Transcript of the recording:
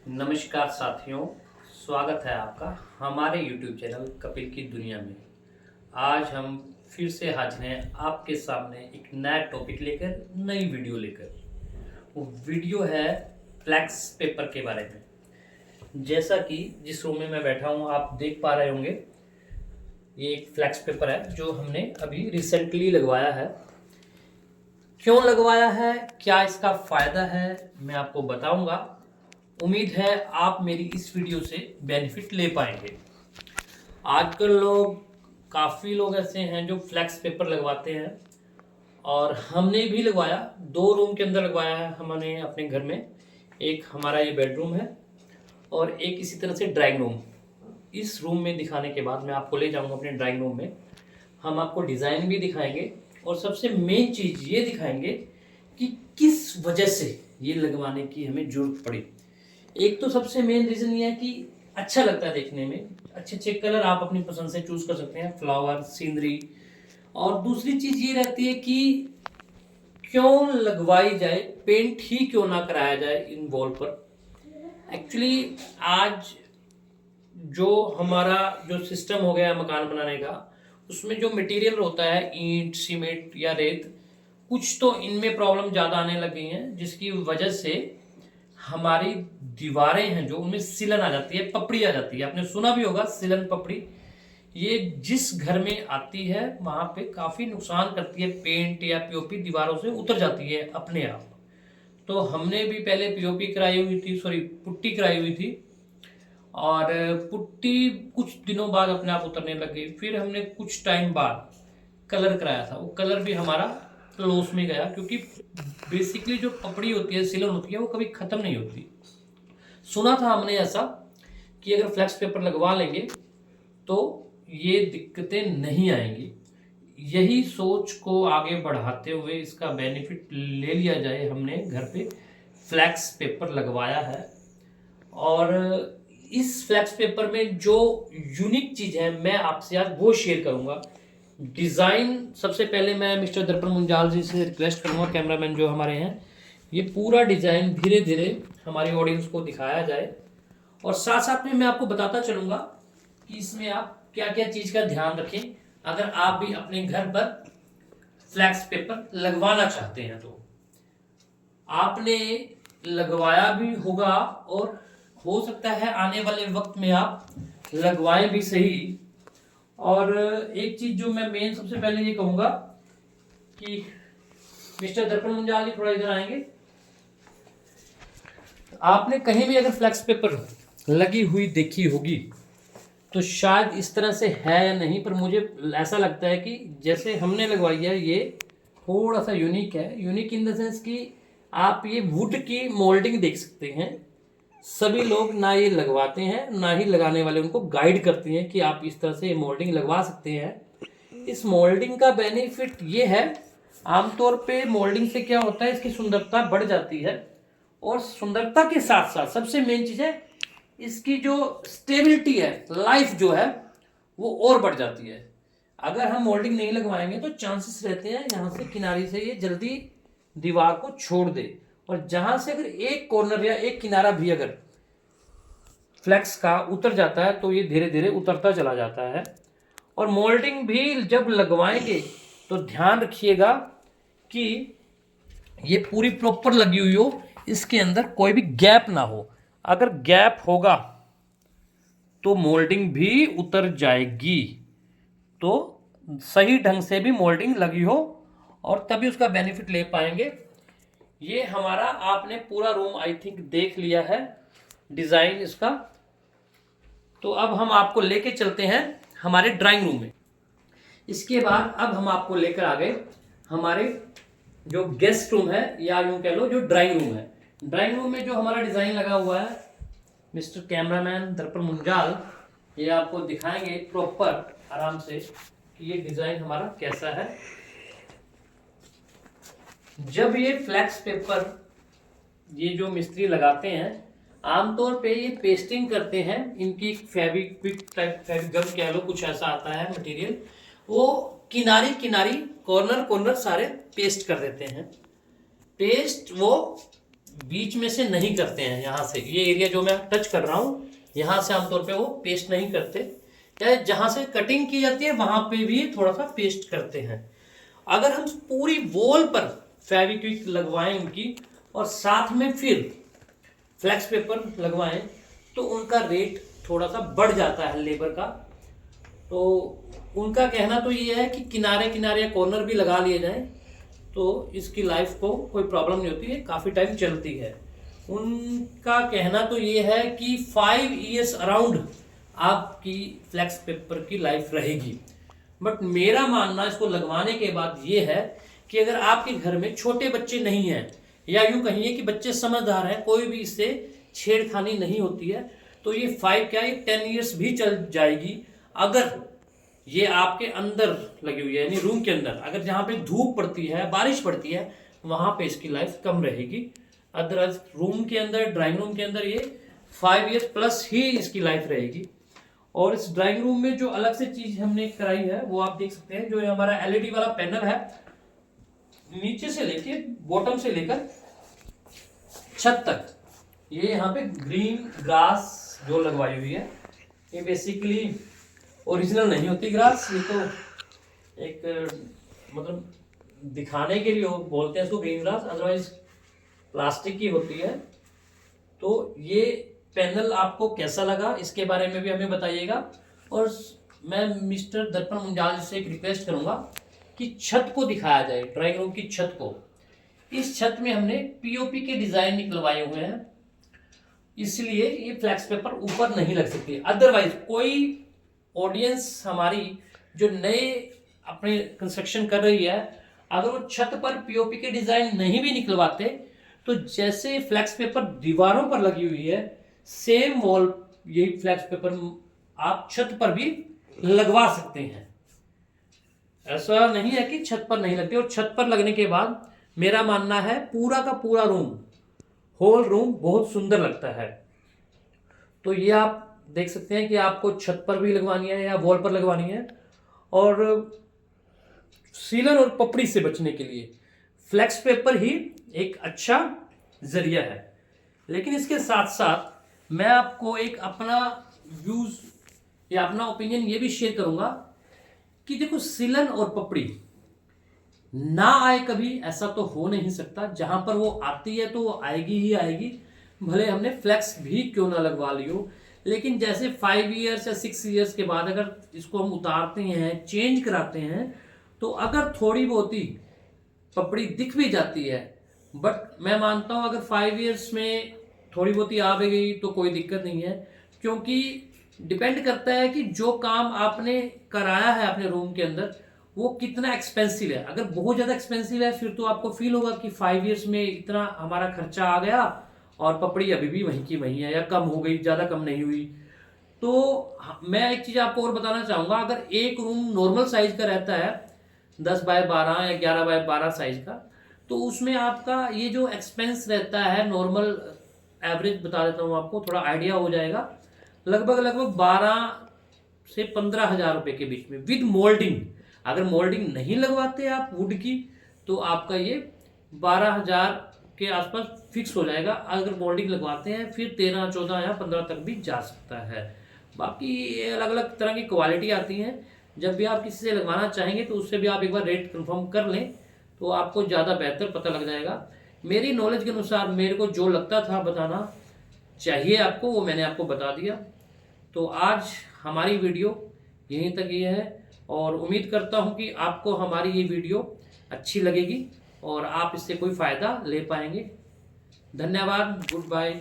नमस्कार साथियों, स्वागत है आपका हमारे YouTube चैनल कपिल की दुनिया में। आज हम फिर से हाजिर हैं आपके सामने एक नया टॉपिक लेकर, नई वीडियो लेकर। वो वीडियो है फ्लैक्स पेपर के बारे में। जैसा कि जिस रूम में मैं बैठा हूँ आप देख पा रहे होंगे, ये एक फ्लैक्स पेपर है जो हमने अभी रिसेंटली लगवाया है। क्यों लगवाया है, क्या इसका फ़ायदा है, मैं आपको बताऊंगा। उम्मीद है आप मेरी इस वीडियो से बेनिफिट ले पाएंगे। आजकल काफ़ी लोग ऐसे हैं जो फ्लैक्स पेपर लगवाते हैं और हमने भी लगवाया। 2 रूम के अंदर लगवाया है हमने अपने घर में। एक हमारा ये बेडरूम है और एक इसी तरह से ड्राइंग रूम। इस रूम में दिखाने के बाद मैं आपको ले जाऊंगा अपने ड्राइंग रूम में। हम आपको डिज़ाइन भी दिखाएंगे और सबसे मेन चीज़ ये दिखाएंगे कि किस वजह से ये लगवाने की हमें ज़रूरत पड़ी। एक तो सबसे मेन रीज़न ये है कि अच्छा लगता है देखने में, अच्छे अच्छे कलर आप अपनी पसंद से चूज़ कर सकते हैं, फ्लावर, सीनरी। और दूसरी चीज़ ये रहती है कि क्यों लगवाई जाए, पेंट ही क्यों ना कराया जाए इन वॉल पर। एक्चुअली आज जो हमारा जो सिस्टम हो गया है मकान बनाने का, उसमें जो मटेरियल होता है ईंट, सीमेंट या रेत, कुछ तो इनमें प्रॉब्लम ज़्यादा आने लग गई हैं, जिसकी वजह से हमारी दीवारें हैं जो उनमें सिलन आ जाती है, पपड़ी आ जाती है। आपने सुना भी होगा सिलन पपड़ी। ये जिस घर में आती है वहाँ पे काफ़ी नुकसान करती है। पेंट या पीओपी दीवारों से उतर जाती है अपने आप। तो हमने भी पहले पीओपी कराई हुई थी, सॉरी पुट्टी कराई हुई थी, और पुट्टी कुछ दिनों बाद अपने आप उतरने लग गई। फिर हमने कुछ टाइम बाद कलर कराया था, वो कलर भी हमारा लॉस में गया, क्योंकि बेसिकली जो पपड़ी होती है, सिलन होती है, वो कभी ख़त्म नहीं होती। सुना था हमने ऐसा कि अगर फ्लैक्स पेपर लगवा लेंगे तो ये दिक्कतें नहीं आएंगी। यही सोच को आगे बढ़ाते हुए इसका बेनिफिट ले लिया जाए, हमने घर पे फ्लैक्स पेपर लगवाया है। और इस फ्लैक्स पेपर में जो यूनिक चीज़ है मैं आपसे आज वो शेयर करूंगा। डिज़ाइन सबसे पहले मैं मिस्टर दर्पण मुंजाल जी से रिक्वेस्ट करूंगा, कैमरामैन जो हमारे हैं, ये पूरा डिज़ाइन धीरे धीरे हमारी ऑडियंस को दिखाया जाए। और साथ साथ में मैं आपको बताता चलूँगा कि इसमें आप क्या क्या चीज़ का ध्यान रखें अगर आप भी अपने घर पर फ्लैक्स पेपर लगवाना चाहते हैं। तो आपने लगवाया भी होगा और हो सकता है आने वाले वक्त में आप लगवाएं भी सही। और एक चीज़ जो मैं मेन सबसे पहले ये कहूँगा कि मिस्टर दर्पण मुंजाल जी थोड़ा इधर आएंगे। आपने कहीं भी अगर फ्लैक्स पेपर लगी हुई देखी होगी तो शायद इस तरह से है या नहीं, पर मुझे ऐसा लगता है कि जैसे हमने लगवाई है ये थोड़ा सा यूनिक है। यूनिक इन द सेंस कि आप ये वुड की मोल्डिंग देख सकते हैं। सभी लोग ना ये लगवाते हैं, ना ही लगाने वाले उनको गाइड करते हैं कि आप इस तरह से ये मोल्डिंग लगवा सकते हैं। इस मोल्डिंग का बेनिफिट ये है, आमतौर पे मोल्डिंग से क्या होता है, इसकी सुंदरता बढ़ जाती है। और सुंदरता के साथ साथ सबसे मेन चीज़ है इसकी जो स्टेबिलिटी है, लाइफ जो है वो और बढ़ जाती है। अगर हम मोल्डिंग नहीं लगवाएंगे तो चांसेस रहते हैं यहाँ से किनारे से ये जल्दी दीवार को छोड़ दे। और जहाँ से अगर एक कॉर्नर या एक किनारा भी अगर फ्लैक्स का उतर जाता है तो ये धीरे धीरे उतरता चला जाता है। और मोल्डिंग भी जब लगवाएंगे तो ध्यान रखिएगा कि ये पूरी प्रॉपर लगी हुई हो, इसके अंदर कोई भी गैप ना हो। अगर गैप होगा तो मोल्डिंग भी उतर जाएगी। तो सही ढंग से भी मोल्डिंग लगी हो और तभी उसका बेनिफिट ले पाएंगे। ये हमारा आपने पूरा रूम आई थिंक देख लिया है, डिज़ाइन इसका। तो अब हम आपको लेके चलते हैं हमारे ड्राइंग रूम में। इसके बाद अब हम आपको लेकर आ गए हमारे जो गेस्ट रूम है, या यूं कह लो जो ड्राइंग रूम है। ड्राइंग रूम में जो हमारा डिज़ाइन लगा हुआ है, मिस्टर कैमरामैन दर्पण मुंजाल ये आपको दिखाएंगे प्रॉपर आराम से कि ये डिज़ाइन हमारा कैसा है। जब ये फ्लैक्स पेपर ये जो मिस्त्री लगाते हैं, आमतौर पे ये पेस्टिंग करते हैं। इनकी फेविक्विक टाइप, फेविगम कह लो, कुछ ऐसा आता है मटेरियल, वो किनारी किनारी, कॉर्नर कॉर्नर सारे पेस्ट कर देते हैं। पेस्ट वो बीच में से नहीं करते हैं। यहाँ से ये एरिया जो मैं टच कर रहा हूँ, यहाँ से आमतौर पे वो पेस्ट नहीं करते, या जहाँ से कटिंग की जाती है वहाँ पे भी थोड़ा सा पेस्ट करते हैं। अगर हम पूरी वॉल पर फेविक्विक लगवाएं उनकी, और साथ में फिर फ्लैक्स पेपर लगवाएं, तो उनका रेट थोड़ा सा बढ़ जाता है लेबर का। तो उनका कहना तो ये है कि किनारे किनारे कॉर्नर भी लगा लिए जाएं, तो इसकी लाइफ को कोई प्रॉब्लम नहीं होती है, काफ़ी टाइम चलती है। उनका कहना तो ये है कि 5 ईयर्स अराउंड आपकी फ्लैक्स पेपर की लाइफ रहेगी। बट मेरा मानना इसको लगवाने के बाद ये है कि अगर आपके घर में छोटे बच्चे नहीं हैं, या यूँ कहिए कि बच्चे समझदार हैं, कोई भी इससे छेड़खानी नहीं होती है, तो ये 5 क्या, ये 10 ईयर्स भी चल जाएगी। अगर ये आपके अंदर लगी हुई है, यानी रूम के अंदर, अगर जहाँ पे धूप पड़ती है, बारिश पड़ती है, वहाँ पे इसकी लाइफ कम रहेगी। अदरवाइज रूम के अंदर, ड्राइंग रूम के अंदर ये 5 ईयर्स प्लस ही इसकी लाइफ रहेगी। और इस ड्राइंग रूम में जो अलग से चीज हमने कराई है वो आप देख सकते हैं, जो हमारा एलईडी वाला पैनल है, नीचे से लेके बॉटम से लेकर छत तक, ये यहाँ पे ग्रीन ग्रास जो लगवाई हुई है, ये बेसिकली ओरिजिनल नहीं होती ग्रास, ये तो एक मतलब दिखाने के लिए बोलते हैं इसको ग्रीन ग्रास, अदरवाइज प्लास्टिक की होती है। तो ये पैनल आपको कैसा लगा इसके बारे में भी हमें बताइएगा। और मैं मिस्टर दर्पण मुंजाल से एक रिक्वेस्ट करूंगा कि छत को दिखाया जाए, ड्राइंग रूम की छत को। इस छत में हमने पीओपी के डिजाइन निकलवाए हुए हैं, इसलिए ये फ्लैक्स पेपर ऊपर नहीं लग सकती। अदरवाइज कोई ऑडियंस हमारी जो नए अपने कंस्ट्रक्शन कर रही है, अगर वो छत पर पीओपी के डिजाइन नहीं भी निकलवाते, तो जैसे फ्लैक्स पेपर दीवारों पर लगी हुई है, सेम वॉल यही फ्लैक्स पेपर आप छत पर भी लगवा सकते हैं। ऐसा नहीं है कि छत पर नहीं लगती। और छत पर लगने के बाद मेरा मानना है पूरा का पूरा रूम, होल रूम बहुत सुंदर लगता है। तो ये आप देख सकते हैं कि आपको छत पर भी लगवानी है या वॉल पर लगवानी है। और सीलन और पपड़ी से बचने के लिए फ्लैक्स पेपर ही एक अच्छा जरिया है। लेकिन इसके साथ साथ मैं आपको एक अपना व्यूज या अपना ओपिनियन ये भी शेयर करूंगा कि देखो, सीलन और पपड़ी ना आए कभी, ऐसा तो हो नहीं सकता। जहां पर वो आती है तो वो आएगी ही आएगी, भले हमने फ्लैक्स भी क्यों ना लगवा लियो। लेकिन जैसे 5 ईयर्स या 6 ईयर्स के बाद अगर इसको हम उतारते हैं, चेंज कराते हैं, तो अगर थोड़ी बहुत ही पपड़ी दिख भी जाती है, बट मैं मानता हूं अगर 5 ईयर्स में थोड़ी बहुत ही आ भी गई तो कोई दिक्कत नहीं है, क्योंकि डिपेंड करता है कि जो काम आपने कराया है अपने रूम के अंदर वो कितना एक्सपेंसिव है। अगर बहुत ज़्यादा एक्सपेंसिव है फिर तो आपको फील होगा कि 5 ईयर्स में इतना हमारा खर्चा आ गया और पपड़ी अभी भी वहीं की वहीं है, या कम हो गई, ज़्यादा कम नहीं हुई। तो मैं एक चीज़ आपको और बताना चाहूँगा, अगर एक रूम नॉर्मल साइज का रहता है 10 बाय 12 या 11 बाय 12 साइज का, तो उसमें आपका ये जो एक्सपेंस रहता है, नॉर्मल एवरेज बता देता हूँ आपको, थोड़ा आइडिया हो जाएगा, लगभग 12 से 15 हजार रुपये के बीच में विद मोल्डिंग। अगर मोल्डिंग नहीं लगवाते आप वुड की, तो आपका ये 12,000 के आसपास फिक्स हो जाएगा। अगर मोल्डिंग लगवाते हैं फिर 13, 14 या 15 तक भी जा सकता है। बाकी अलग अलग तरह की क्वालिटी आती हैं, जब भी आप किसी से लगवाना चाहेंगे तो उससे भी आप एक बार रेट कंफर्म कर लें, तो आपको ज़्यादा बेहतर पता लग जाएगा। मेरी नॉलेज के अनुसार मेरे को जो लगता था बताना चाहिए आपको, वो मैंने आपको बता दिया। तो आज हमारी वीडियो यहीं तक ये है, और उम्मीद करता हूँ कि आपको हमारी ये वीडियो अच्छी लगेगी और आप इससे कोई फ़ायदा ले पाएंगे। धन्यवाद, गुड बाय।